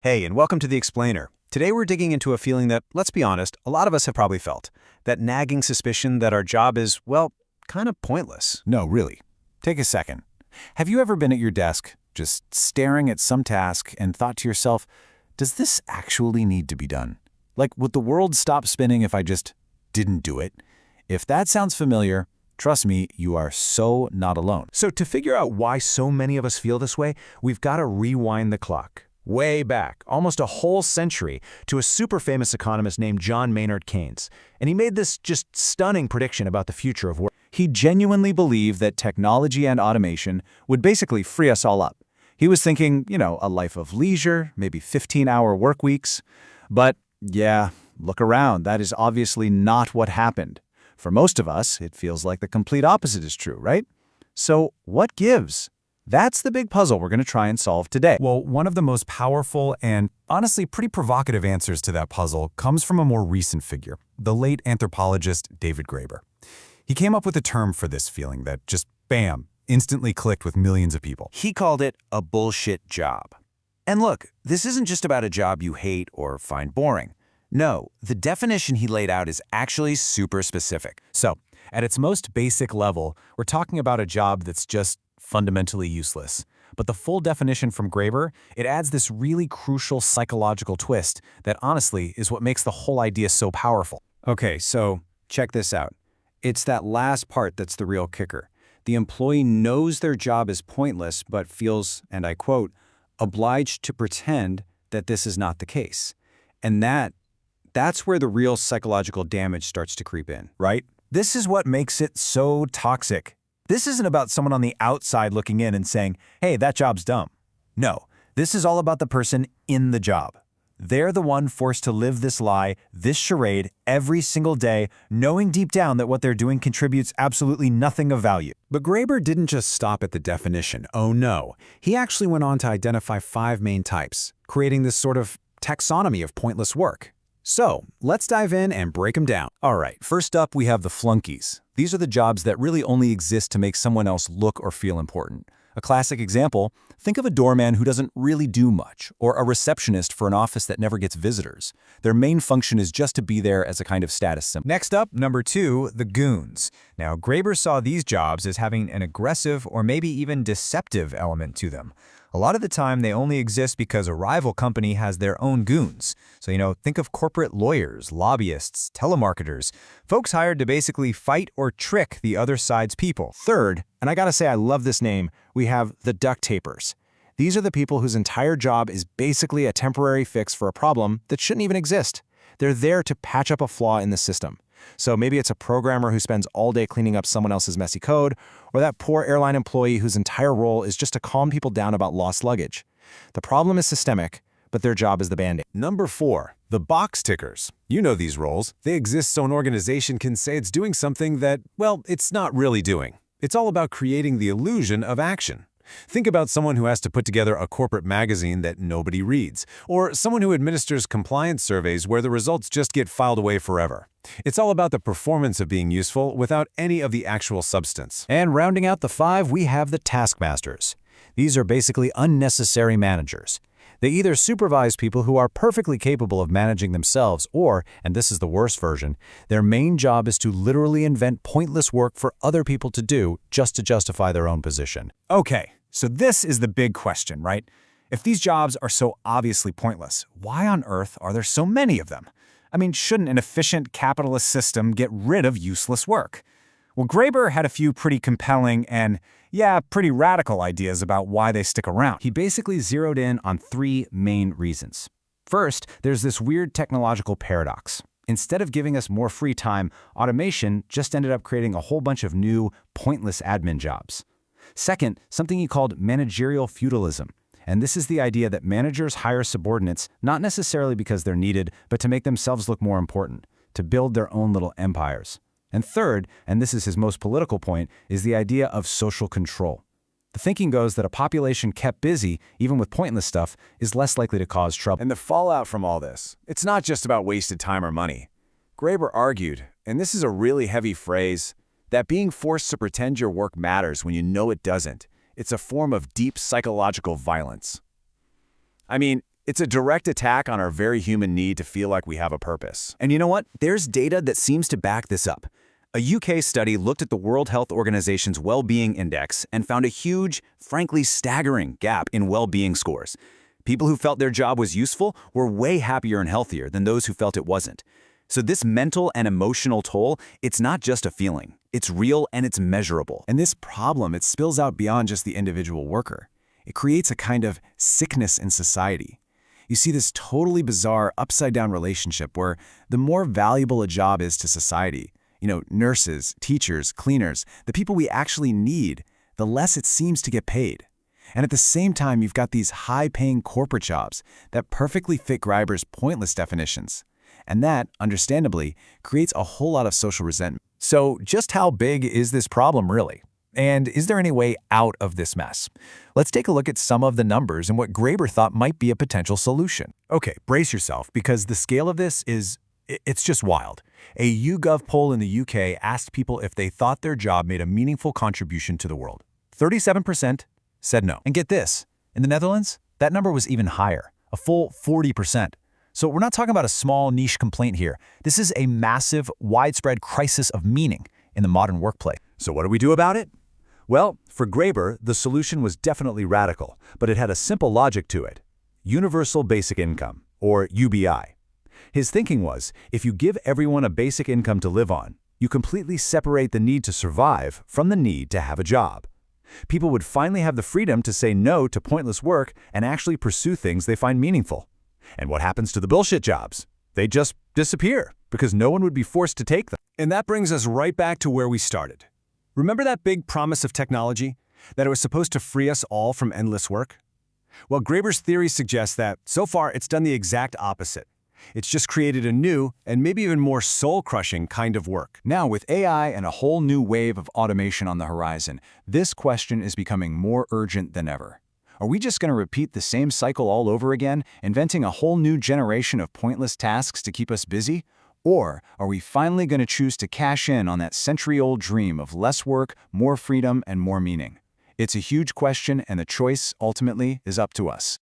Hey, and welcome to The Explainer. Today we're digging into a feeling that, let's be honest, a lot of us have probably felt. That nagging suspicion that our job is, well, kind of pointless. No, really. Take a second. Have you ever been at your desk, just staring at some task and thought to yourself, does this actually need to be done? Like, would the world stop spinning if I just didn't do it? If that sounds familiar, trust me, you are so not alone. So to figure out why so many of us feel this way, we've got to rewind the clock. Way back, almost a whole century, to a super famous economist named John Maynard Keynes. And he made this just stunning prediction about the future of work. He genuinely believed that technology and automation would basically free us all up. He was thinking, a life of leisure, maybe 15-hour work weeks. But yeah, look around. That is obviously not what happened. For most of us, it feels like the complete opposite is true, right? So what gives? That's the big puzzle we're going to try and solve today. Well, one of the most powerful and honestly pretty provocative answers to that puzzle comes from a more recent figure, the late anthropologist David Graeber. He came up with a term for this feeling that just, bam, instantly clicked with millions of people. He called it a bullshit job. And look, this isn't just about a job you hate or find boring. No, the definition he laid out is actually super specific. So, at its most basic level, we're talking about a job that's just fundamentally useless. But the full definition from Graeber, it adds this really crucial psychological twist that honestly is what makes the whole idea so powerful. Okay, so check this out. It's that last part that's the real kicker. The employee knows their job is pointless but feels, and I quote, obliged to pretend that this is not the case. And that's where the real psychological damage starts to creep in, right? This is what makes it so toxic. This isn't about someone on the outside looking in and saying, hey, that job's dumb. No, this is all about the person in the job. They're the one forced to live this lie, this charade, every single day, knowing deep down that what they're doing contributes absolutely nothing of value. But Graeber didn't just stop at the definition. Oh no. He actually went on to identify 5 main types, creating this sort of taxonomy of pointless work. So, let's dive in and break them down. All right, first up we have the flunkies. These are the jobs that really only exist to make someone else look or feel important. A classic example, think of a doorman who doesn't really do much, or a receptionist for an office that never gets visitors. Their main function is just to be there as a kind of status symbol. Next up, number 2, the goons. Now, Graeber saw these jobs as having an aggressive or maybe even deceptive element to them. A lot of the time, they only exist because a rival company has their own goons. So, think of corporate lawyers, lobbyists, telemarketers, folks hired to basically fight or trick the other side's people. Third, and I gotta say I love this name, we have the duct tapers. These are the people whose entire job is basically a temporary fix for a problem that shouldn't even exist. They're there to patch up a flaw in the system. So maybe it's a programmer who spends all day cleaning up someone else's messy code, or that poor airline employee whose entire role is just to calm people down about lost luggage. The problem is systemic, but their job is the band-aid. Number 4, the box tickers. You know these roles. They exist so an organization can say it's doing something that, well, it's not really doing. It's all about creating the illusion of action. Think about someone who has to put together a corporate magazine that nobody reads, or someone who administers compliance surveys where the results just get filed away forever. It's all about the performance of being useful without any of the actual substance. And rounding out the 5, we have the taskmasters. These are basically unnecessary managers. They either supervise people who are perfectly capable of managing themselves or, and this is the worst version, their main job is to literally invent pointless work for other people to do just to justify their own position. Okay, so this is the big question, right? If these jobs are so obviously pointless, why on earth are there so many of them? I mean, shouldn't an efficient capitalist system get rid of useless work? Well, Graeber had a few pretty compelling and, pretty radical ideas about why they stick around. He basically zeroed in on 3 main reasons. First, there's this weird technological paradox. Instead of giving us more free time, automation just ended up creating a whole bunch of new, pointless admin jobs. Second, something he called managerial feudalism. And this is the idea that managers hire subordinates not necessarily because they're needed, but to make themselves look more important, to build their own little empires. And third, and this is his most political point, is the idea of social control. The thinking goes that a population kept busy, even with pointless stuff, is less likely to cause trouble. And the fallout from all this, it's not just about wasted time or money. Graeber argued, and this is a really heavy phrase, that being forced to pretend your work matters when you know it doesn't. It's a form of deep psychological violence. I mean, It's a direct attack on our very human need to feel like we have a purpose. And you know what? There's data that seems to back this up. A UK study looked at the World Health Organization's well-being index and found a huge, frankly staggering gap in well-being scores. People who felt their job was useful were way happier and healthier than those who felt it wasn't. So this mental and emotional toll, it's not just a feeling. It's real and it's measurable. And this problem, it spills out beyond just the individual worker. It creates a kind of sickness in society. You see this totally bizarre upside-down relationship where the more valuable a job is to society, nurses, teachers, cleaners, the people we actually need, the less it seems to get paid. And at the same time, you've got these high-paying corporate jobs that perfectly fit Graeber's pointless definitions. And that, understandably, creates a whole lot of social resentment. So just how big is this problem really? And is there any way out of this mess? Let's take a look at some of the numbers and what Graeber thought might be a potential solution. Okay, brace yourself, because the scale of this it's just wild. A YouGov poll in the UK asked people if they thought their job made a meaningful contribution to the world. 37% said no. And get this, in the Netherlands, that number was even higher, a full 40%. So we're not talking about a small niche complaint here. This is a massive, widespread crisis of meaning in the modern workplace. So what do we do about it? Well, for Graeber, the solution was definitely radical, but it had a simple logic to it. Universal Basic Income, or UBI. His thinking was, if you give everyone a basic income to live on, you completely separate the need to survive from the need to have a job. People would finally have the freedom to say no to pointless work and actually pursue things they find meaningful. And what happens to the bullshit jobs? They just disappear because no one would be forced to take them. And that brings us right back to where we started. Remember that big promise of technology? That it was supposed to free us all from endless work? Well, Graeber's theory suggests that, so far, it's done the exact opposite. It's just created a new, and maybe even more soul-crushing kind of work. Now, with AI and a whole new wave of automation on the horizon, this question is becoming more urgent than ever. Are we just going to repeat the same cycle all over again, inventing a whole new generation of pointless tasks to keep us busy? Or are we finally going to choose to cash in on that century-old dream of less work, more freedom, and more meaning? It's a huge question, and the choice, ultimately, is up to us.